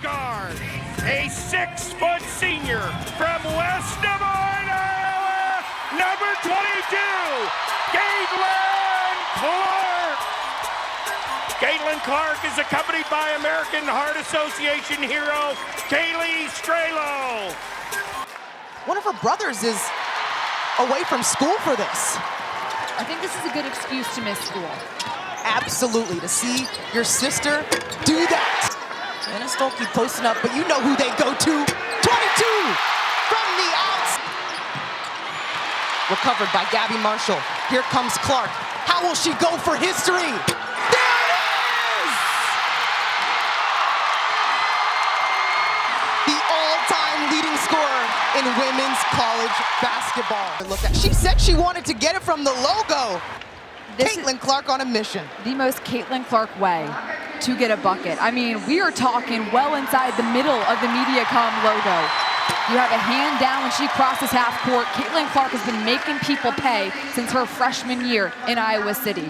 guard, a 6-foot senior from West Des Moines, Iowa, number 22, Caitlin Clark. Caitlin Clark is accompanied by American Heart Association hero, Kaylee Strelo. One of her brothers is away from school for this. I think this is a good excuse to miss school. Absolutely, to see your sister do that. Anna Stolke posting up, but you know who they go to. 22 from the outs. Recovered by Gabby Marshall. Here comes Clark. How will she go for history? There it is! The all-time leading scorer in women's college basketball. Look at, she said she wanted to get it from the logo. Caitlin Clark on a mission. The most Caitlin Clark way to get a bucket. I mean, we are talking well inside the middle of the Mediacom logo. You have a hand down when she crosses half court. Caitlin Clark has been making people pay since her freshman year in Iowa City.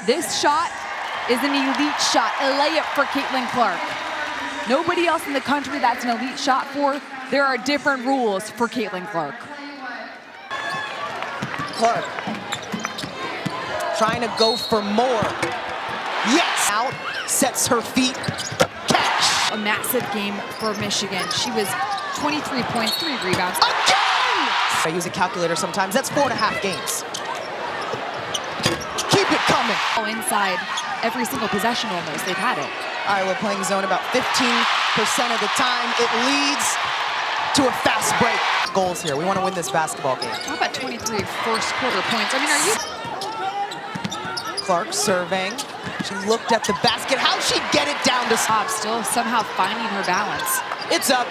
This shot is an elite shot, a layup for Caitlin Clark. Nobody else in the country that's an elite shot for. There are different rules for Caitlin Clark. Clark trying to go for more. Yes! Out, sets her feet, catch! A massive game for Michigan. She was 23 points, 3 rebounds. Again! I use a calculator sometimes. That's 4.5 games. Keep it coming. Inside every single possession almost, they've had it. Iowa playing zone about 15% of the time. It leads to a fast break. Goals here. We want to win this basketball game. How about 23 first quarter points? I mean, are you... Clark serving. She looked at the basket. How'd she get it down to Bob still somehow finding her balance. It's up.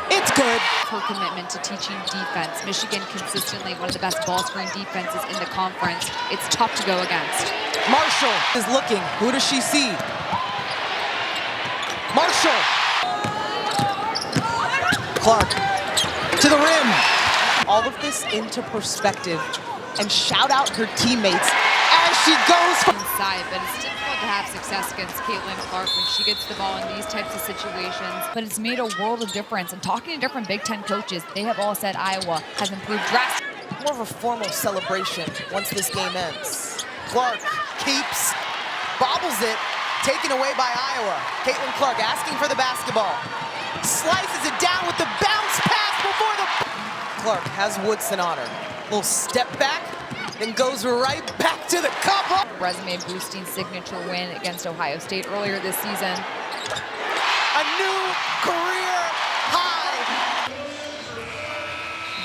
It's good. Her commitment to teaching defense. Michigan consistently one of the best ball screen defenses in the conference. It's tough to go against. Marshall is looking. Who does she see? Marshall. Clark to the rim. All of this into perspective, and shout out her teammates as she goes for inside, but it's difficult to have success against Caitlin Clark when she gets the ball in these types of situations. But it's made a world of difference. And talking to different Big Ten coaches, they have all said Iowa has improved drastically. More of a formal celebration once this game ends. Clark keeps, bobbles it, taken away by Iowa. Caitlin Clark asking for the basketball. Slices it down with the bounce pass before the... Clark has Woodson on her. Little step back, then goes right back to the cup. Resume boosting signature win against Ohio State earlier this season. A new career high.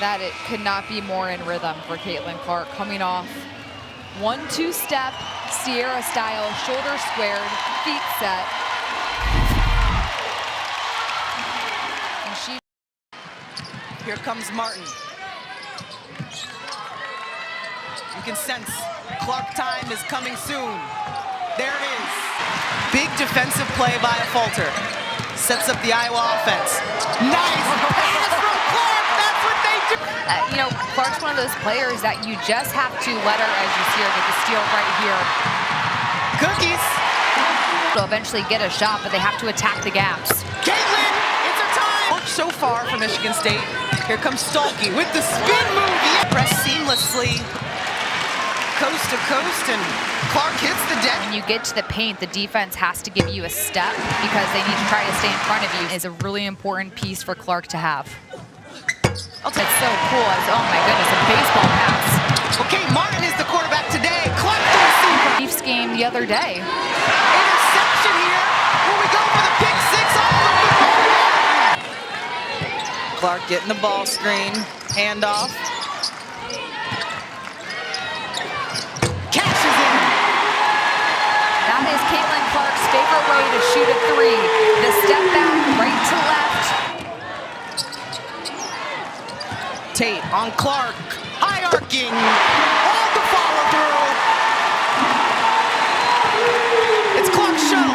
That it could not be more in rhythm for Caitlin Clark, coming off 1-2 step, Sierra style, shoulder squared, feet set. And she... Here comes Martin. You can sense Clark time is coming soon. There it is. Big defensive play by a Falter. Sets up the Iowa offense. Nice pass from Clark. That's what they do. You know, Clark's one of those players that you just have to let her, as you see her get the steal right here. Cookies. They'll eventually get a shot, but they have to attack the gaps. Caitlin, it's her time. So far for Michigan State. Here comes Stolke with the spin move. Press seamlessly. Coast to coast, and Clark hits the deck. When you get to the paint, the defense has to give you a step because they need to try to stay in front of you. Is a really important piece for Clark to have. It's so cool. Oh my goodness, a baseball pass. Okay, Martin is the quarterback today. Clark the Chiefs game the other day. Interception here. Will we go for the pick six? Clark getting the ball screen. Handoff. That is Caitlin Clark's favorite way to shoot a three. The step back, right to left. Tate on Clark. High arcing. All the follow through. It's Clark's show.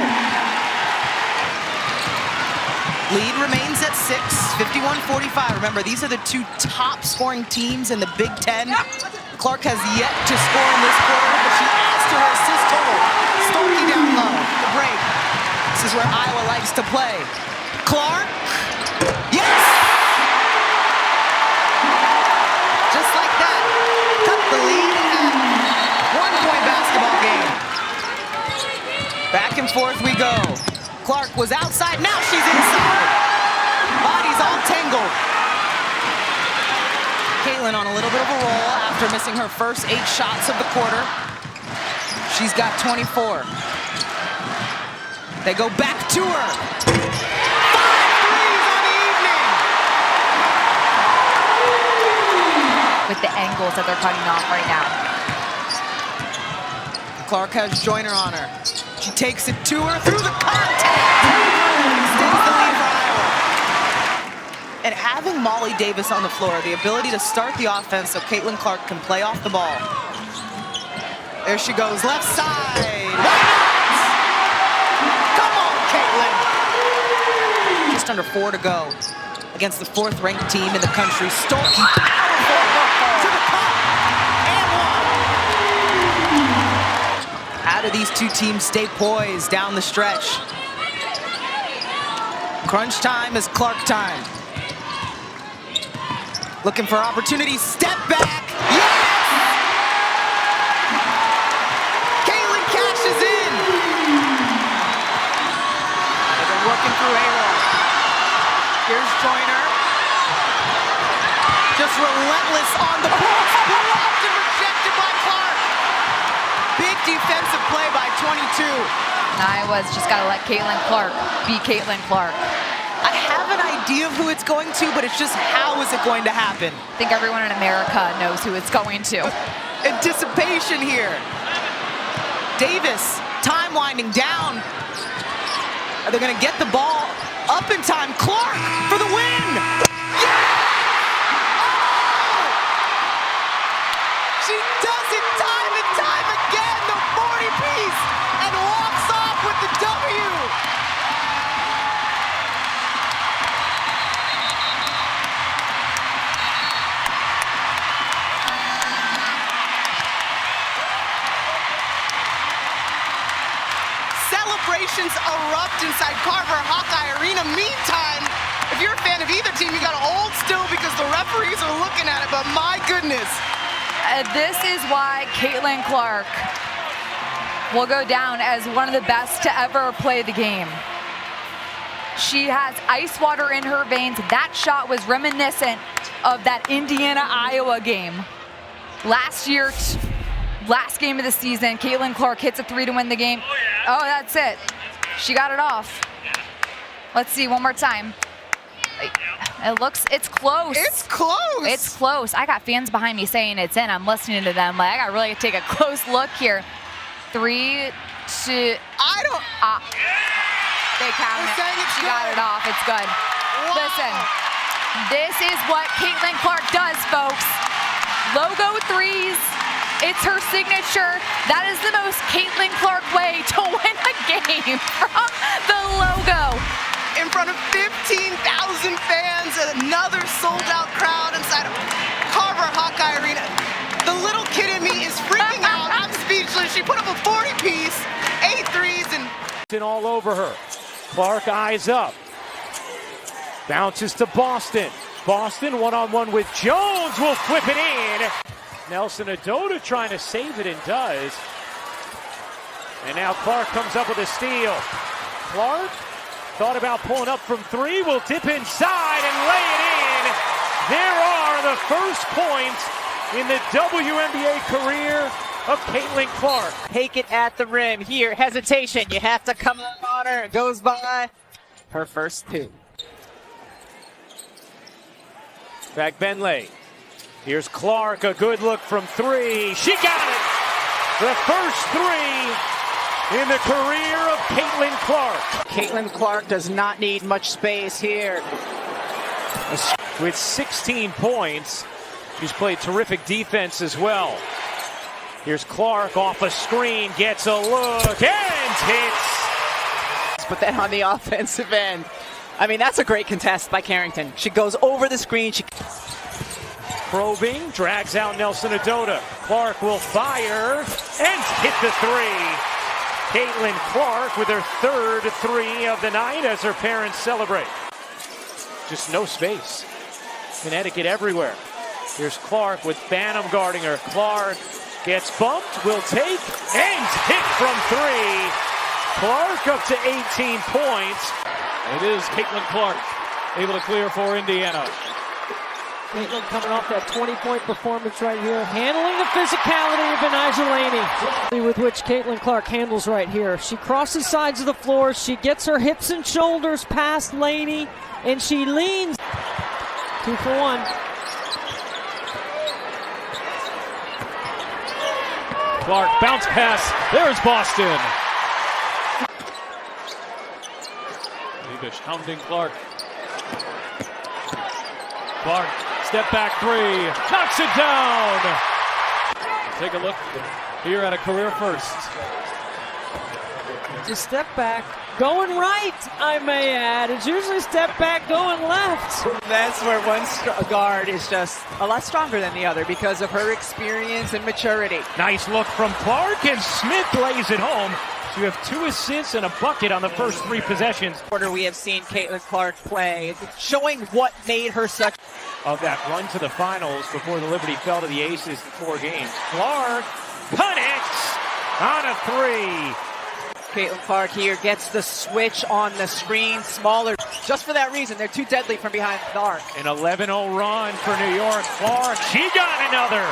Lead remains at 6, 51-45. Remember, these are the two top scoring teams in the Big Ten. Clark has yet to score in this quarter, but she adds to her assist total. Stolke down low, the break. This is where Iowa likes to play. Clark. Yes! Just like that. Cut the lead in half. 1-point basketball game. Back and forth we go. Clark was outside, now she's inside. Bodies all tangled. Caitlin on a little bit of a roll after missing her first 8 shots of the quarter. She's got 24. They go back to her. 5 threes on the evening. With the angles that they're cutting off right now. Clark has Joyner on her. She takes it to her through the contact. Extends the lead for Iowa. And having Molly Davis on the floor, the ability to start the offense so Caitlin Clark can play off the ball. There she goes, left side. Come on, Caitlin. Just under 4 to go against the 4th-ranked team in the country. Stolke powerful to the cup and one. How do these two teams stay poised down the stretch? Crunch time is Clark time. Looking for opportunities, step back, yes! Caitlin cashes in. They've been working through A-Roll. Here's Joyner. Just relentless on the post, blocked and rejected by Clark. Big defensive play by 22. Iowa's just got to let Caitlin Clark be Caitlin Clark. I have an idea of who it's going to, but it's just how is it going to happen? I think everyone in America knows who it's going to. Anticipation here. Davis, time winding down. Are they going to get the ball up in time? Clark for the win! Yeah! Oh! She does it time and time again, the 40-piece, and walks off with the W! Celebrations erupt inside Carver Hawkeye Arena. Meantime, if you're a fan of either team, you gotta hold still because the referees are looking at it, but my goodness. This is why Caitlin Clark will go down as one of the best to ever play the game. She has ice water in her veins. That shot was reminiscent of that Indiana-Iowa game. Last year, last game of the season, Caitlin Clark hits a 3 to win the game. Oh, that's it. She got it off. Let's see, one more time. It's close. It's close. It's close. I got fans behind me saying it's in. I'm listening to them. Like, I got to really take a close look here. 3, 2. I don't. They count it. She good. got it off. It's good. Wow. Listen, this is what Caitlin Clark does, folks. Logo threes. It's her signature. That is the most Caitlin Clark way to win a game from the logo. In front of 15,000 fans, another sold-out crowd inside of Carver Hawkeye Arena. The little kid in me is freaking out. I'm speechless. She put up a 40-piece, 8 threes, and all over her. Clark eyes up. Bounces to Boston. Boston one-on-one with Jones will flip it in. Nelson Adota trying to save it and does. And now Clark comes up with a steal. Clark thought about pulling up from 3, will dip inside and lay it in. There are the first points in the WNBA career of Caitlin Clark. Take it at the rim. Here, hesitation. You have to come on her. It goes by her first 2. Back Benley. Here's Clark, a good look from 3. She got it! The first 3 in the career of Caitlin Clark. Caitlin Clark does not need much space here. With 16 points, she's played terrific defense as well. Here's Clark off a screen, gets a look, and hits. Let's put that on the offensive end. I mean, that's a great contest by Carrington. She goes over the screen. Probing, drags out Nelson Adota. Clark will fire and hit the 3. Caitlin Clark with her third three of the night as her parents celebrate. Just no space. Connecticut everywhere. Here's Clark with Banham guarding her. Clark gets bumped, will take, and hit from three. Clark up to 18 points. It is Caitlin Clark able to clear for Indiana. Caitlin coming off that 20-point performance right here, handling the physicality of Benijah Laney, with which Caitlin Clark handles right here. She crosses sides of the floor, she gets her hips and shoulders past Laney, and she leans. 2 for 1. Clark bounce pass. There's Boston. Leavish hounding Clark. Clark, step back three, knocks it down. Take a look here at a career first. Just step back, going right, I may add. It's usually step back, going left. That's where one guard is just a lot stronger than the other because of her experience and maturity. Nice look from Clark, and Smith lays it home. So you have 2 assists and a bucket on the first 3 possessions. We have seen Caitlin Clark play, showing what made her such Of that run to the finals before the Liberty fell to the Aces in 4 games. Clark connects on a 3. Caitlin Clark here gets the switch on the screen, smaller. Just for that reason, they're too deadly from behind the arc. An 11-0 run for New York. Clark, she got another.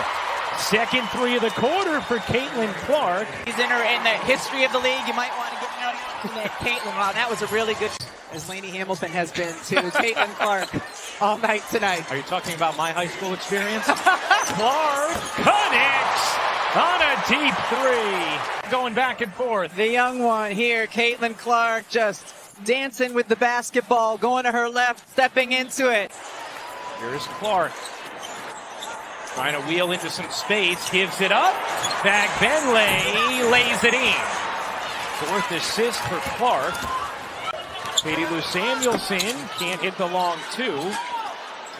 Second 3 of the quarter for Caitlin Clark. He's in the history of the league. You might want to get out of that. Caitlin, wow, that was a really good, as Lainey Hamilton has been to Caitlin Clark all night tonight. Are you talking about my high school experience? Clark connects on a deep 3. Going back and forth. The young one here, Caitlin Clark, just dancing with the basketball, going to her left, stepping into it. Here's Clark. Trying to wheel into some space, gives it up. Back Benley lays it in. 4th assist for Clark. Katie Lou Samuelson can't hit the long 2.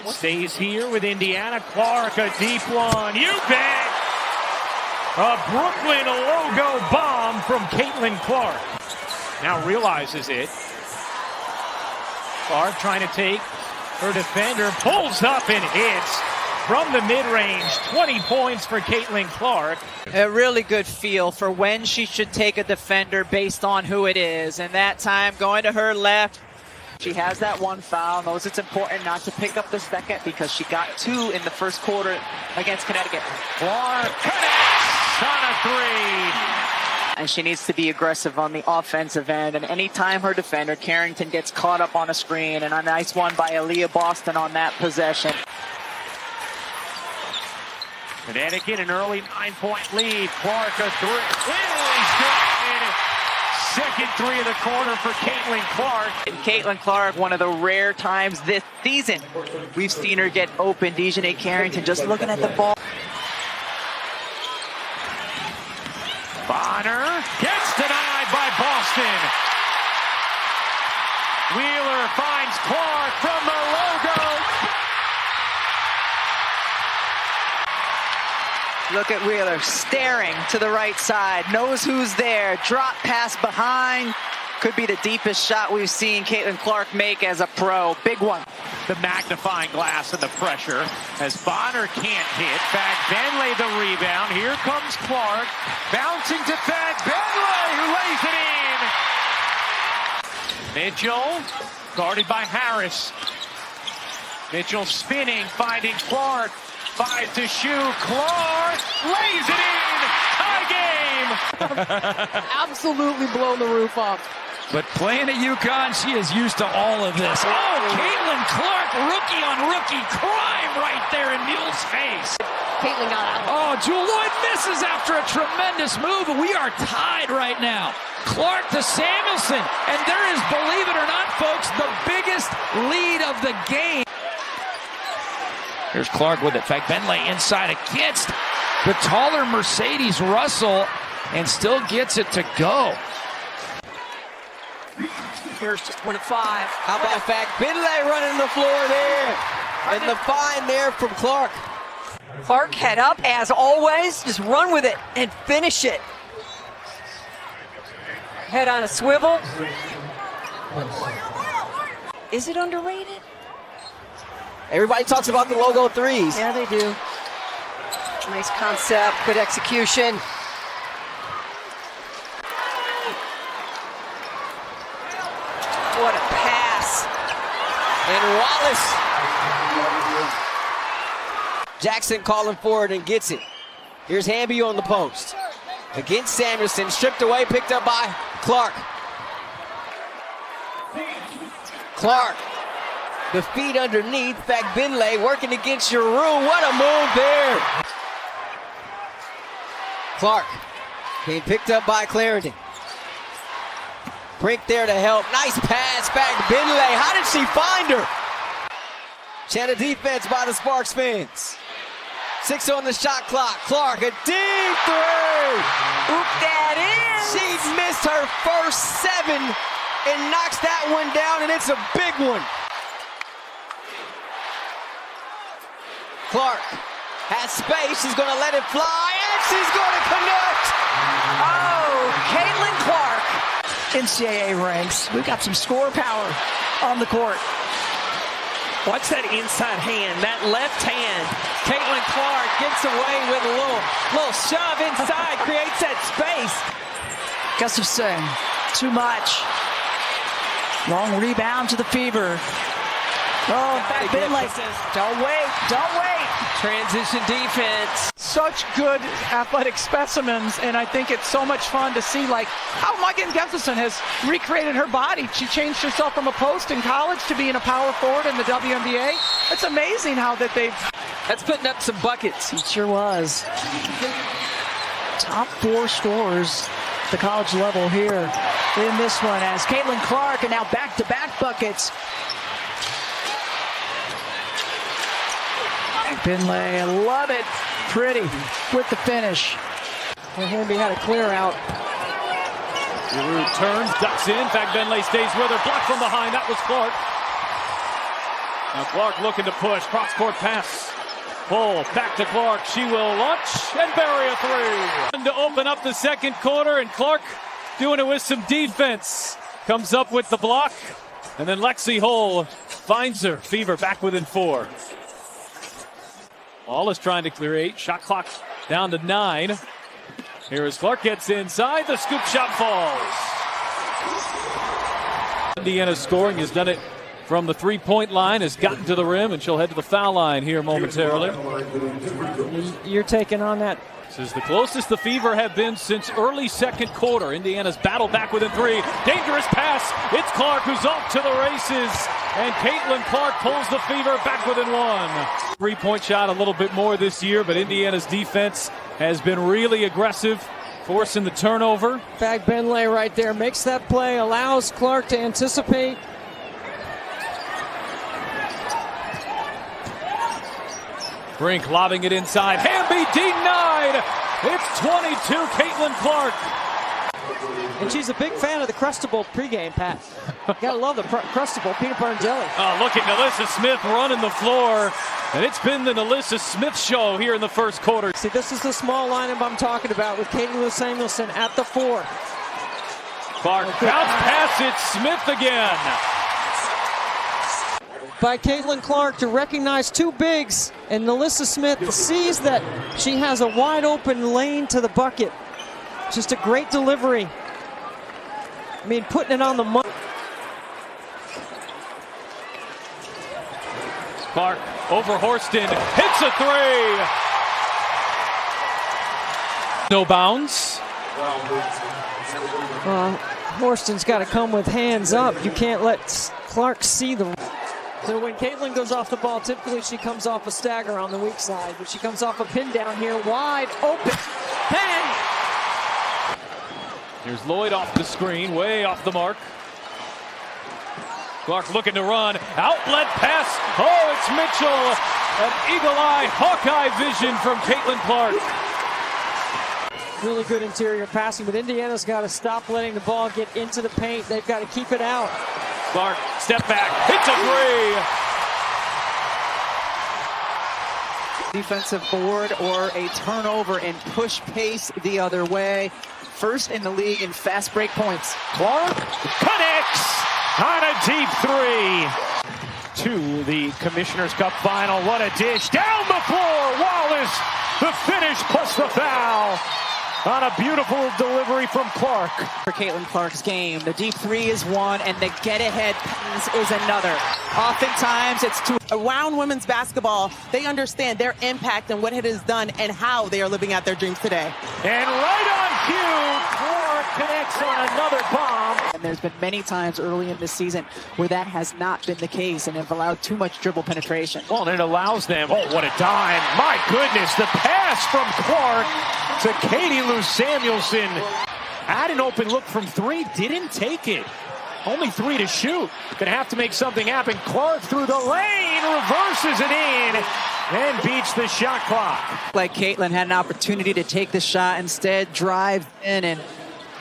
Stays here with Indiana. Clark, a deep one. You bet! A Brooklyn logo bomb from Caitlin Clark. Now realizes it. Clark trying to take her defender, pulls up and hits. From the mid-range, 20 points for Caitlin Clark. A really good feel for when she should take a defender based on who it is. And that time, going to her left, she has that 1 foul. Knows it's important not to pick up the second because she got 2 in the first quarter against Connecticut. Clark connects on a 3. And she needs to be aggressive on the offensive end. And anytime her defender, Carrington, gets caught up on a screen, and a nice one by Aaliyah Boston on that possession. Connecticut an early 9-point lead. Clark a 3. Good. Second 3 of the quarter for Caitlin Clark. And Caitlin Clark, one of the rare times this season we've seen her get open. Dejanay Carrington just looking at the ball. Bonner gets denied by Boston. Wheeler finds Clark from the logo. Look at Wheeler staring to the right side, knows who's there, drop pass behind. Could be the deepest shot we've seen Caitlin Clark make as a pro. Big one. The magnifying glass and the pressure as Bonner can't hit. Fag Benley the rebound. Here comes Clark. Bouncing to Fag Benley who lays it in. Mitchell guarded by Harris. Mitchell spinning, finding Clark. 5 to shoot. Clark lays it in. Tie game. Absolutely blown the roof off. But playing at UConn, she is used to all of this. Oh, Caitlin Clark, rookie on rookie crime right there in Mule's face. Caitlin got out. Oh, Jewel Lloyd misses after a tremendous move, and we are tied right now. Clark to Samuelson, and there is, believe it or not, folks, the biggest lead of the game. Here's Clark with it. Fagbenle inside against the taller Mercedes Russell and still gets it to go. Here's just 1 of 5. How about Fagbenle running the floor there? And the find there from Clark. Clark head up as always. Just run with it and finish it. Head on a swivel. Is it underrated? Everybody talks about the logo threes. Yeah, they do. Nice concept, good execution. What a pass. And Wallace. Jackson calling forward and gets it. Here's Hamby on the post. Against Samuelson, stripped away, picked up by Clark. Clark, the feet underneath. Fagbinley working against Giroux. What a move there. Clark being picked up by Clarendon. Brink there to help. Nice pass, Fagbinley. How did she find her? Channel defense by the Sparks fans. 6 on the shot clock. Clark, a deep three. Oop, that is. She missed her first 7 and knocks that one down, and it's a big one. Clark has space. She's going to let it fly, and she's going to connect. Oh, Caitlin Clark. NCAA ranks. We've got some score power on the court. Watch that inside hand, that left hand. Caitlin Clark gets away with a little shove inside, creates that space. Gustafson, too much. Long rebound to the Fever. Oh, Fagbinley says, don't wait. Transition defense. Such good athletic specimens, and I think it's so much fun to see like how Megan Gustafson has recreated her body. She changed herself from a post in college to being a power forward in the WNBA. It's amazing how that they've... That's putting up some buckets. It sure was. Top 4 scorers at the college level here in this one as Caitlin Clark, and now back-to-back buckets. Finlay, I love it. Pretty with the finish. And Hamby had a clear out. Giroux turns, ducks in. Fagbinley stays with her. Blocked from behind. That was Clark. Now Clark looking to push. Cross-court pass. Pull back to Clark. She will launch and bury a 3. And to open up the second quarter, and Clark doing it with some defense. Comes up with the block. And then Lexi Hull finds her. Fever back within 4. Wallace trying to clear 8. Shot clock down to 9. Here as Clark gets inside. The scoop shot falls. Indiana scoring, has done it from the three-point line, has gotten to the rim, and she'll head to the foul line here momentarily. You're taking on that. This is the closest the Fever have been since early second quarter. Indiana's battle back within 3. Dangerous pass. It's Clark who's off to the races. And Caitlin Clark pulls the Fever back within 1. Three-point shot a little bit more this year, but Indiana's defense has been really aggressive, forcing the turnover. Fagbinley right there makes that play, allows Clark to anticipate. Brink lobbing it inside. Hamby denied. It's 22, Caitlin Clark. And she's a big fan of the Crustable pregame, Pat. You gotta love the Crustable peanut butter and jelly. Oh, look at Nalissa Smith running the floor. And it's been the Nalissa Smith show here in the first quarter. See, this is the small lineup I'm talking about with Katie Lou Samuelson at the 4. Clark bounce pass it. Smith again. By Caitlin Clark to recognize 2 bigs, and Nalissa Smith sees that she has a wide open lane to the bucket. Just a great delivery. I mean, putting it on the money. Clark over Horston, hits a 3. No bounds. Horston's got to come with hands up. You can't let Clark see the... So when Caitlin goes off the ball, typically she comes off a stagger on the weak side, but she comes off a pin down here, wide open. Bang! Here's Lloyd off the screen, way off the mark. Clark looking to run. Outlet pass. Oh, it's Mitchell. An eagle-eye, Hawkeye vision from Caitlin Clark. Really good interior passing, but Indiana's got to stop letting the ball get into the paint. They've got to keep it out. Clark, step back, hits a 3. Defensive board or a turnover and push pace the other way. first in the league in fast break points. Clark connects on a deep three. To the Commissioner's Cup final. What a dish. Down the floor. Wallace, the finish plus the foul. On a beautiful delivery from Clark. For Caitlin Clark's game, the deep three is one, and the get-ahead pass is another. Oftentimes, it's two. Around women's basketball, they understand their impact and what it has done and how they are living out their dreams today. And right on cue, Clark connects on another bomb. And there's been many times early in this season where that has not been the case and have allowed too much dribble penetration. Well, and it allows them, oh, what a dime. My goodness, the pass from Clark to Katie Lou Samuelson. Had an open look from three, didn't take it. Only three to shoot. Gonna have to make something happen. Clark through the lane, reverses it in, and beats the shot clock. Like Caitlin had an opportunity to take the shot, instead drive in, and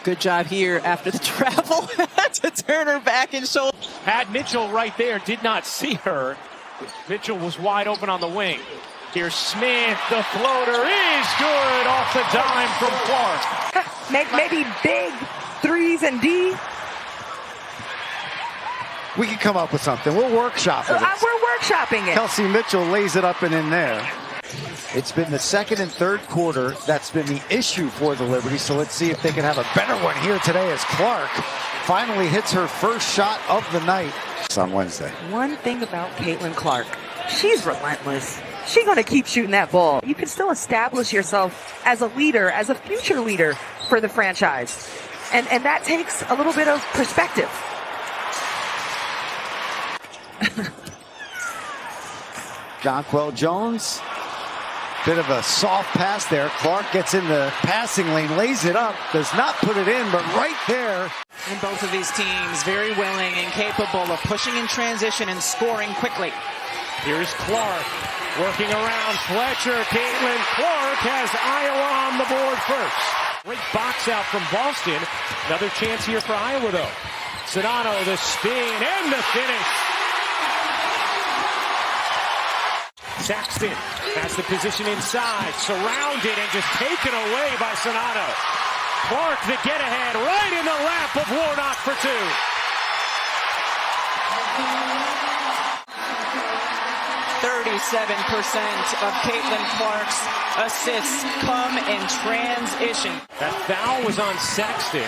good job here after the travel to turn her back and shoulder. Had Mitchell right there, did not see her. Mitchell was wide open on the wing. Here's Smith, the floater is good off the dime from Clark. Maybe big threes and D. We can come up with something. We'll workshop it. We're workshopping it. Kelsey Mitchell lays it up and in there. It's been the second and third quarter that's been the issue for the Liberty, so let's see if they can have a better one here today as Clark finally hits her first shot of the night. It's on Wednesday. One thing about Caitlin Clark, she's relentless. She's going to keep shooting that ball. You can still establish yourself as a leader, as a future leader for the franchise. And that takes a little bit of perspective. Jonquel Jones, bit of a soft pass there. Clark gets in the passing lane, lays it up, does not put it in, but right there. And both of these teams very willing and capable of pushing in transition and scoring quickly. Here's Clark working around Fletcher. Caitlin Clark has Iowa on the board first. Great box out from Boston. Another chance here for Iowa, though. Sedano, the spin and the finish. Saxton has the position inside, surrounded and just taken away by Sedano. Clark, the get-ahead, right in the lap of Warnock for two. 37% of Caitlin Clark's assists come in transition. That foul was on Saxton.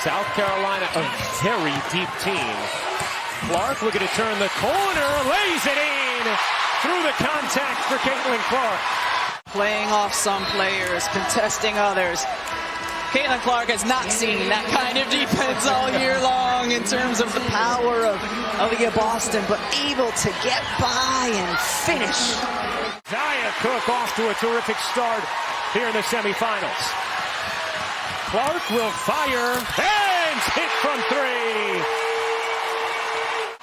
South Carolina, a very deep team. Clark looking to turn the corner, lays it in through the contact for Caitlin Clark. Playing off some players, contesting others. Caitlin Clark has not seen that kind of defense all year long in terms of the power of Aaliyah Boston, but able to get by and finish. Zaya Cook off to a terrific start here in the semifinals. Clark will fire and hit from three.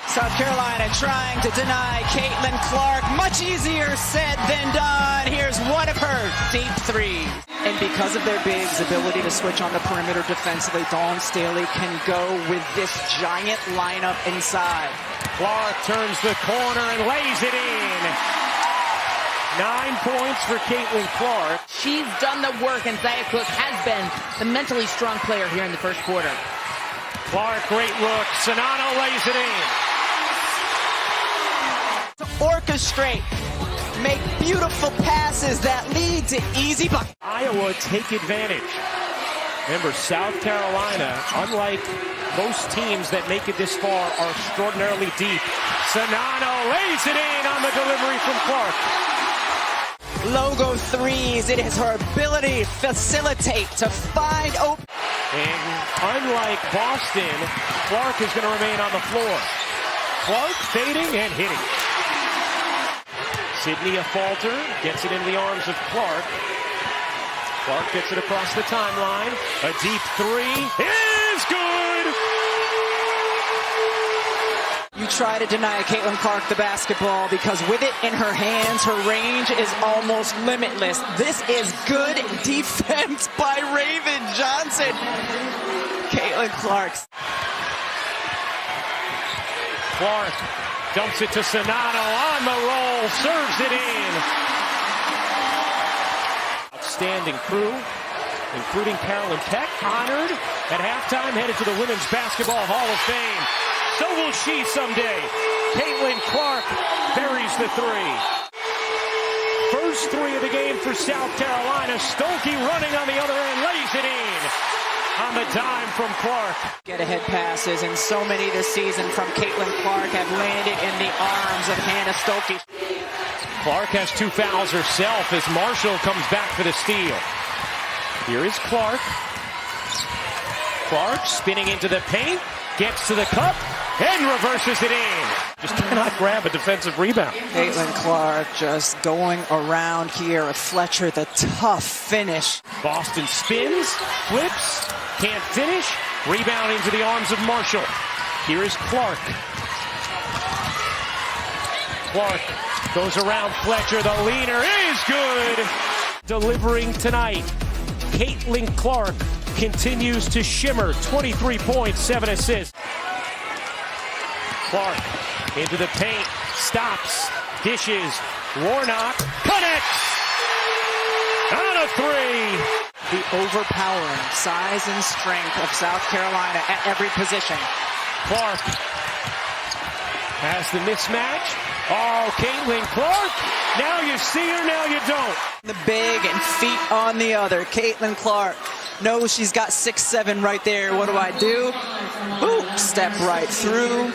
South Carolina trying to deny Caitlin Clark. Much easier said than done. Here's one of her deep threes. And because of their bigs' ability to switch on the perimeter defensively, Dawn Staley can go with this giant lineup inside. Clark turns the corner and lays it in. 9 points for Caitlin Clark. She's done the work, and Zaya Cook has been the mentally strong player here in the first quarter. Clark, great look. Sedano lays it in. Orchestrate, make beautiful passes that lead to easy buckets. Iowa take advantage. Remember, South Carolina, unlike most teams that make it this far, are extraordinarily deep. Sedano lays it in on the delivery from Clark. Logo threes, it is her ability to facilitate, to find open. And unlike Boston, Clark is going to remain on the floor. Clark fading and hitting. Sydney a falter, gets it into the arms of Clark. Clark gets it across the timeline. A deep three is good! You try to deny Caitlin Clark the basketball because with it in her hands, her range is almost limitless. This is good defense by Raven Johnson. Caitlin Clark. Clark dumps it to Sedano on the roll, serves it in. Outstanding crew. including Carolyn Peck, honored at halftime, headed to the Women's Basketball Hall of Fame. So will she someday. Caitlin Clark buries the three. First three of the game for South Carolina. Stolke running on the other end, lays it in. On the dime from Clark. Get-ahead passes, and so many this season from Caitlin Clark have landed in the arms of Hannah Stolke. Clark has 2 fouls herself as Marshall comes back for the steal. Here is Clark. Clark spinning into the paint, gets to the cup, and reverses it in. Just cannot grab a defensive rebound. Caitlin Clark just going around here with Fletcher, the tough finish. Boston spins, flips, can't finish. Rebound into the arms of Marshall. Here is Clark. Clark goes around Fletcher. The leaner is good. Delivering tonight, Caitlin Clark continues to shimmer. 23 points, 7 assists. Clark into the paint, stops, dishes, Warnock, connects! On a three! The overpowering size and strength of South Carolina at every position. Clark has the mismatch. Oh, Caitlin Clark! Now you see her, now you don't. The big and feet on the other. Caitlin Clark knows she's got 6'7" right there. What do? Boop, step right through.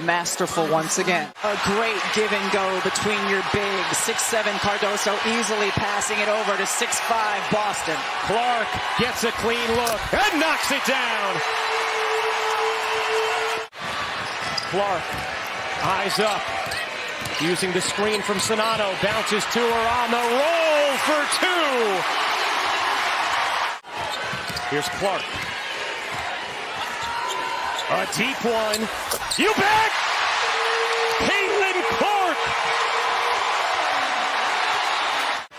Masterful once again. A great give and go between your big 6'7" Cardoso, easily passing it over to 6'5" Boston. Clark gets a clean look and knocks it down. Clark, eyes up, using the screen from Sonano, bounces to her on the roll for 2. Here's Clark. A deep one. You bet! Caitlin Clark!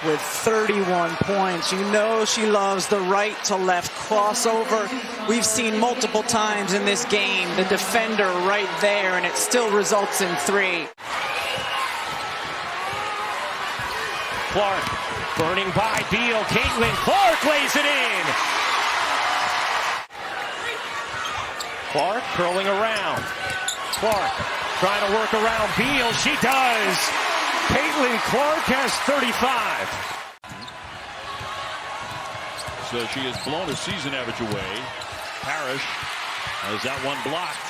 With 31 points, you know she loves the right to left crossover. We've seen multiple times in this game the defender right there, and it still results in 3. Clark burning by Beal. Caitlin Clark lays it in. Clark curling around. Clark trying to work around Beal. She does. Caitlin Clark has 35. So she has blown her season average away. Parrish has that one blocked.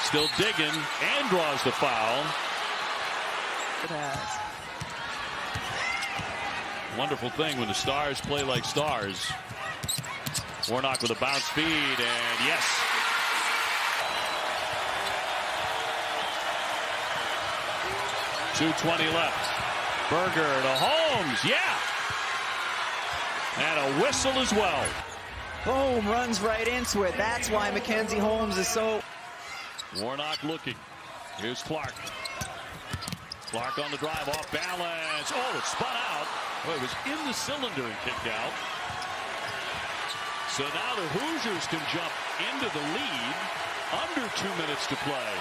Still digging and draws the foul. It has. Wonderful thing when the Stars play like stars. Warnock with a bounce feed, and yes. .220 left. Berger to Holmes, yeah. And a whistle as well. Boom, runs right into it. That's why Mackenzie Holmes is so... Warnock looking. Here's Clark. Clark on the drive, off balance. Oh, it spun out. Well, it was in the cylinder and kicked out. So now the Hoosiers can jump into the lead. Under 2 minutes to play.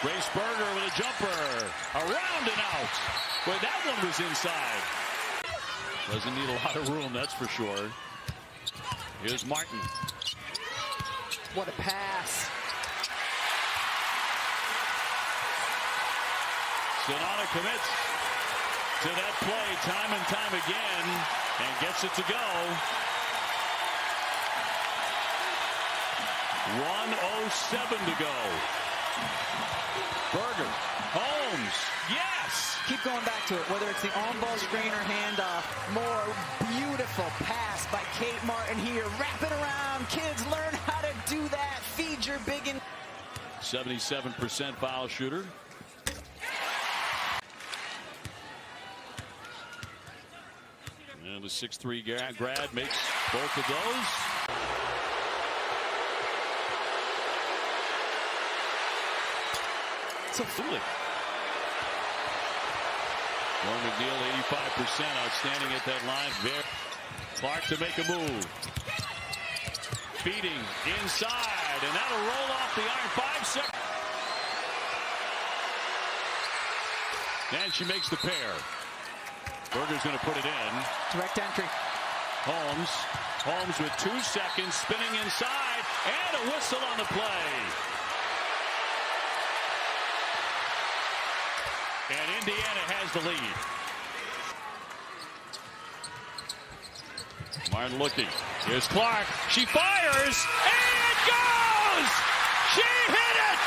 Grace Berger with a jumper. Around and out. But that one was inside. Doesn't need a lot of room, that's for sure. Here's Martin. What a pass. Sonata commits to that play time and time again and gets it to go. 1:07 to go. Berger, Holmes, yes! Keep going back to it, whether it's the on-ball screen or handoff. More beautiful pass by Kate Martin here. Wrap it around. Kids, learn how to do that. Feed your big... 77% foul shooter. And the 6'3" grad makes both of those. So Lauren McNeil, 85%, outstanding at that line. There, Clark to make a move. Feeding inside, and that'll roll off the iron. 5 seconds. And she makes the pair. Berger's going to put it in. Direct entry. Holmes with 2 seconds, spinning inside, and a whistle on the play. And Indiana has the lead. Martin looking. Here's Clark. She fires, and it goes! She hit it!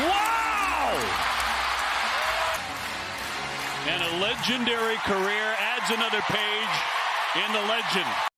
Wow! And a legendary career adds another page in the legend.